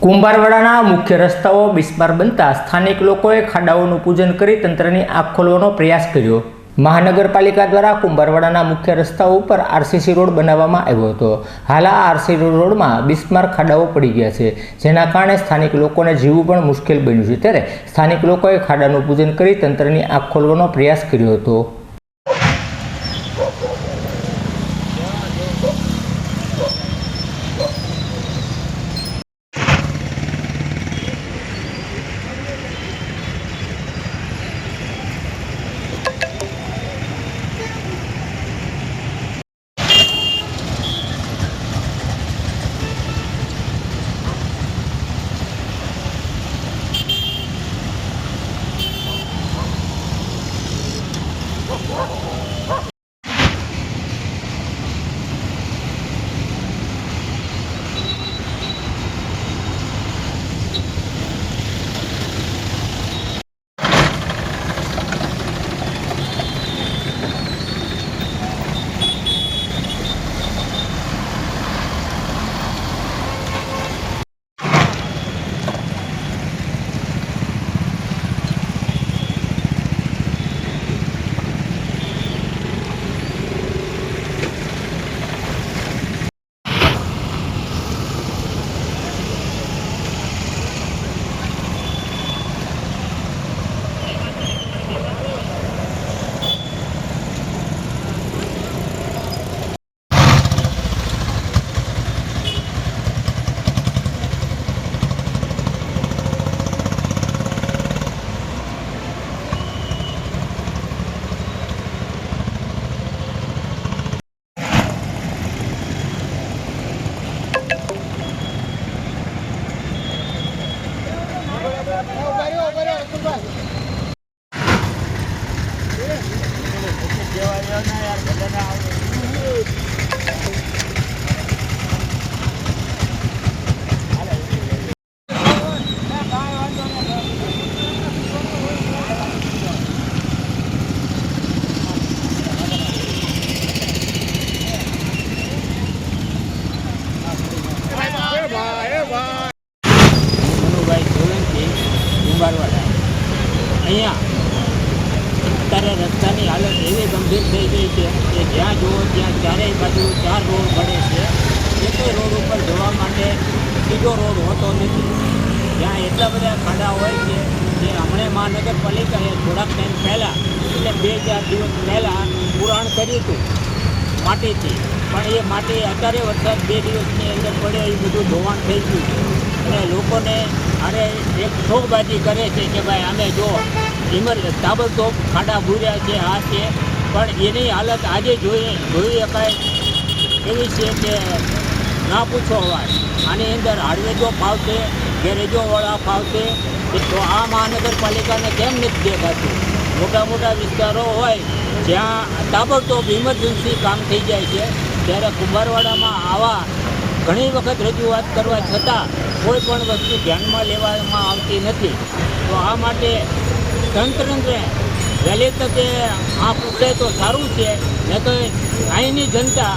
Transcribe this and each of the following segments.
કુંભારવાડાના મુખ્ય રસ્તાઓ બિસ્માર બનતા સ્થાનિક લોકોએ ખાડાઓનું પૂજન કરી તંત્રની આંખ ખોલવાનો પ્રયાસ કર્યો। મહાનગરપાલિકા દ્વારા કુંભારવાડાના મુખ્ય રસ્તાઓ ઉપર આરસીસી રોડ બનાવવામાં આવ્યો હતો। હાલ આ આરસીસી રોડમાં બિસ્માર ખાડાઓ પડી ગયા છે, જેના કારણે સ્થાનિક લોકોને જીવવું પણ મુશ્કેલ બન્યું છે। ત્યારે સ્થાનિક લોકોએ ખાડાનું પૂજન કરી તંત્રની આંખ ખોલવાનો પ્રયાસ કર્યો હતો। અહીંયા અત્યારે રસ્તાની હાલત એવી ગંભીર થઈ ગઈ છે કે જ્યાં જુઓ ત્યાં ચારેય બાજુ 4 રોડ પડે છે। એકેય રોડ ઉપર જવા માટે સીધો રોડ હોતો નથી, જ્યાં એટલા બધા ખાડા હોય છે જે હમણાં મહાનગરપાલિકાએ થોડાક ટાઈમ પહેલાં એટલે 2-4 દિવસ પહેલાં પુરાણ કર્યું હતું માટીથી, પણ એ માટી અત્યારે વરસાદ 2 દિવસની અંદર પડે એ બધું ધોવાણ થઈ ગયું છે અને લોકોને અરે એક ઠોકબાજી કરે છે કે ભાઈ અમે જો તાબડતોબ ખાડા ભૂર્યા છે આ છે, પણ એની હાલત આજે જોઈ શકાય એવી છે કે ના પૂછો વાત। આની અંદર હાડવેજો ફાવશે, ગેરેજોવાળા ફાવશે, તો આ મહાનગરપાલિકાને કેમ નથી દેખાતું? મોટા મોટા વિસ્તારો હોય જ્યાં તાબડતોબ ઇમરજન્સી કામ થઈ જાય છે, ત્યારે કુંભારવાડામાં આવા ઘણી વખત રજૂઆત કરવા છતાં કોઈ પણ વસ્તુ ધ્યાનમાં લેવામાં આવતી નથી। તો આ માટે તંત્રને વહેલી તકે આ પૂછે તો સારું છે, ને તો અહીંની જનતા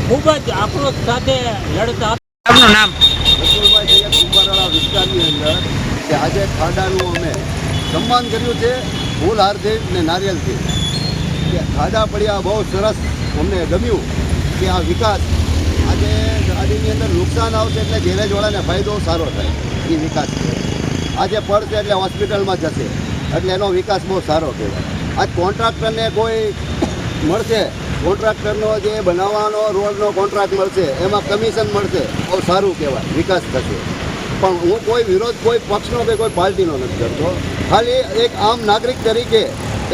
ખૂબ જ આક્રોશ સાથે લડતા। આપનું નામ? રસુલભાઈ કુંભારવાડા વિસ્તારની અંદર કે આજે ખાડાનું અમે સન્માન કર્યું છે ફૂલ હારથી ને નારિયેલથી, કે ખાડા પડ્યા બહુ સરસ અમને ગમ્યું કે આ વિકાસ આજે ગાડીની અંદર નુકસાન આવશે એટલે ગેરેજવાળાને ફાયદો સારો થાય, એ વિકાસ છે। આજે પડશે એટલે હોસ્પિટલમાં જશે એટલે એનો વિકાસ બહુ સારો કહેવાય। આજ કોન્ટ્રાક્ટરને કોઈ મળશે, કોન્ટ્રાક્ટરનો જે બનાવવાનો રોડનો કોન્ટ્રાક્ટ મળશે એમાં કમિશન મળશે, બહુ સારું કહેવાય, વિકાસ થશે। પણ હું કોઈ વિરોધ કોઈ પક્ષનો કે કોઈ પાર્ટીનો નથી કરતો, ખાલી એક આમ નાગરિક તરીકે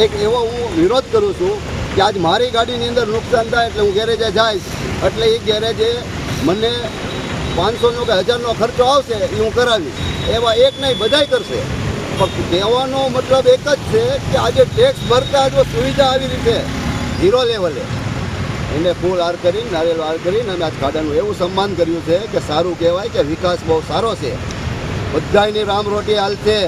એક એવો હું વિરોધ કરું છું કે આજ મારી ગાડીની અંદર નુકસાન થાય એટલે હું ગેરેજે જઈશ, એટલે એ ગેરેજે મને 500નો કે 1000નો ખર્ચો આવશે એ હું કરાવીશ, એવા એક નહીં બધાય કરશે। પણ કહેવાનો મતલબ એક જ છે કે આજે ટેક્સ ભરતા જો સુવિધા આવી રીતે 0 લેવલે એને ફૂલ હાર કરીને નારિયેળ હાર કરીને અમે આજ ખાડાનું એવું સન્માન કર્યું છે કે સારું કહેવાય કે વિકાસ બહુ સારો છે, બધાયની રામરોટી હાલશે।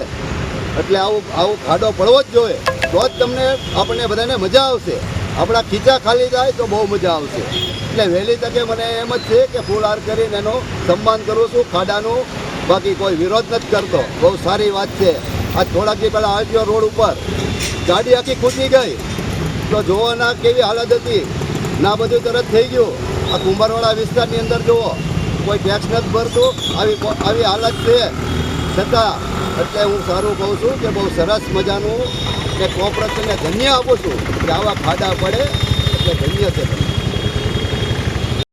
એટલે આવું ખાડો પડવો જ જોઈએ, તો જ તમને આપણને બધાને મજા આવશે। આપણા ખીચા ખાલી થાય તો બહુ મજા આવશે. એટલે વહેલી તકે મને એમ જ છે કે ફૂલ હાર કરીને એનો સન્માન કરું છું ખાડાનું. બાકી કોઈ વિરોધ નથી કરતો. બહુ સારી વાત છે. આ થોડાક દી પહેલાં આરટીઓ રોડ ઉપર ગાડી આખી ખૂટી ગઈ તો જોવાના કેવી હાલત હતી. ના બધું તરત થઈ ગયું. આ કુંભારવાડા વિસ્તારની અંદર જુઓ, કોઈ ટેક્સ નથી ભરતું, આવી હાલત છે. છતાં એટલે હું સારું કહું છું કે બહુ સરસ મજાનું ને કોર્પોરેશનને ધન્ય આપું છું કે આવા ખાડા પડે એટલે ધન્ય છે.